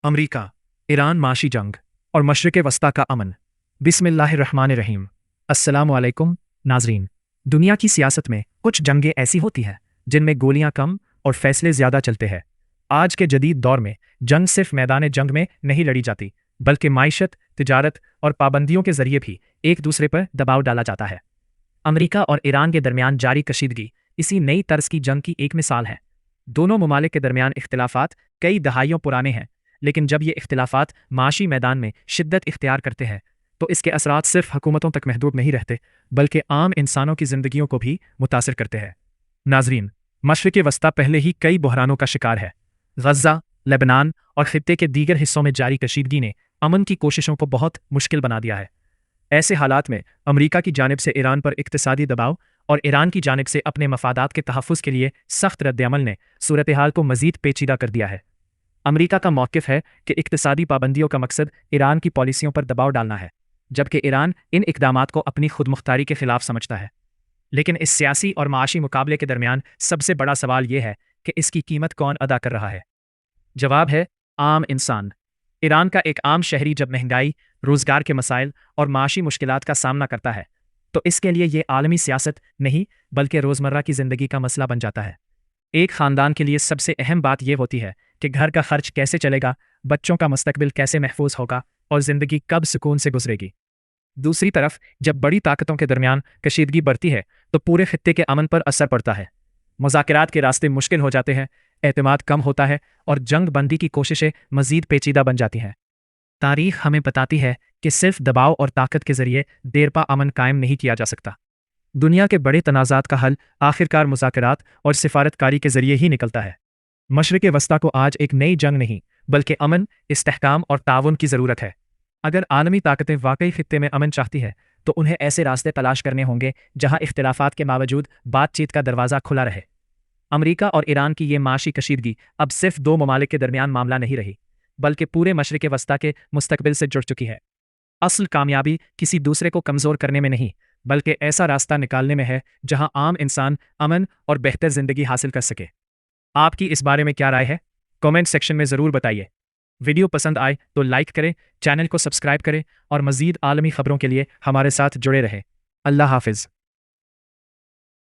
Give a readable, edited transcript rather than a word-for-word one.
अमरीका, Iran माशी जंग और मशरिक़ वस्ता का अमन। बिस्मिल्लाहिर्रहमानिर्रहीम। अस्सलामुअलैकुम नाज़रीन। दुनिया की सियासत में कुछ जंगें ऐसी होती हैं जिनमें गोलियां कम और फैसले ज़्यादा चलते हैं। आज के जदीद दौर में जंग सिर्फ मैदान जंग में नहीं लड़ी जाती, बल्कि माइशत, तिजारत और पाबंदियों के जरिए भी एक दूसरे पर दबाव डाला जाता है। अमरीका और ईरान के दरमियान जारी कशीदगी इसी नई तर्ज की जंग की एक मिसाल है। दोनों ममालिक के दरमियान इख्तिलाफात कई दहाइयों पुराने हैं, लेकिन जब ये इख्तिलाफात माशी मैदान में शिद्दत इख्तियार करते हैं तो इसके असरात सिर्फ हुकूमतों तक महदूद नहीं रहते, बल्कि आम इंसानों की ज़िंदगियों को भी मुतासिर करते हैं। नाजरीन, मशरिक़ वस्ता पहले ही कई बहरानों का शिकार है। गज़ा, लेबनान और खित्ते के दीगर हिस्सों में जारी कशीदगी ने अमन की कोशिशों को बहुत मुश्किल बना दिया है। ऐसे हालात में अमरीका की जानिब से ईरान पर इक्तिसादी दबाव और ईरान की जानिब से अपने मफादात के तहफ़्फ़ुज़ के लिए सख्त रद्द-ए-अमल ने सूरत हाल को मज़ीद पेचीदा कर दिया है। अमरीका का मौक़िफ़ है कि इक्तिसादी पाबंदियों का मकसद ईरान की पॉलिसियों पर दबाव डालना है, जबकि ईरान इन इक़दामात को अपनी खुदमुख्तारी के खिलाफ समझता है। लेकिन इस सियासी और माशी मुकाबले के दरमियान सबसे बड़ा सवाल यह है कि इसकी कीमत कौन अदा कर रहा है। जवाब है आम इंसान। ईरान का एक आम शहरी जब महंगाई, रोज़गार के मसाइल और माशी मुश्किलात का सामना करता है तो इसके लिए ये आलमी सियासत नहीं बल्कि रोज़मर्रा की ज़िंदगी का मसला बन जाता है। एक ख़ानदान के लिए सबसे अहम बात यह होती है कि घर का खर्च कैसे चलेगा, बच्चों का मुस्तकबिल कैसे महफूज होगा और ज़िंदगी कब सुकून से गुजरेगी। दूसरी तरफ जब बड़ी ताकतों के दरमियान कशीदगी बढ़ती है तो पूरे खित्ते के अमन पर असर पड़ता है। मुज़ाकरात के रास्ते मुश्किल हो जाते हैं, एतमाद कम होता है और जंग बंदी की कोशिशें मज़ीद पेचीदा बन जाती हैं। तारीख़ हमें बताती है कि सिर्फ दबाव और ताकत के ज़रिए देरपा अमन कायम नहीं किया जा सकता। दुनिया के बड़े तनाज़ात का हल आखिरकार मुज़ाकरात और सिफारतकारी के ज़रिए ही निकलता है। मशरिक़ वस्ता को आज एक नई जंग नहीं बल्कि अमन, इस्तेहकाम और ताउन की ज़रूरत है। अगर आलमी ताकतें वाकई खित्ते में अमन चाहती है तो उन्हें ऐसे रास्ते तलाश करने होंगे जहां इख्तिलाफात के बावजूद बातचीत का दरवाज़ा खुला रहे। अमरीका और ईरान की ये माशी कशीदगी अब सिर्फ दो ममालिक के दरमियान मामला नहीं रही, बल्कि पूरे मशरिक़ वस्ता के मुस्तकबिल से जुड़ चुकी है। असल कामयाबी किसी दूसरे को कमज़ोर करने में नहीं, बल्कि ऐसा रास्ता निकालने में है जहां आम इंसान अमन और बेहतर ज़िंदगी हासिल कर सके। आपकी इस बारे में क्या राय है? कमेंट सेक्शन में ज़रूर बताइए। वीडियो पसंद आए तो लाइक करें, चैनल को सब्सक्राइब करें और मज़ीद आलमी ख़बरों के लिए हमारे साथ जुड़े रहें। अल्लाह हाफ़िज़।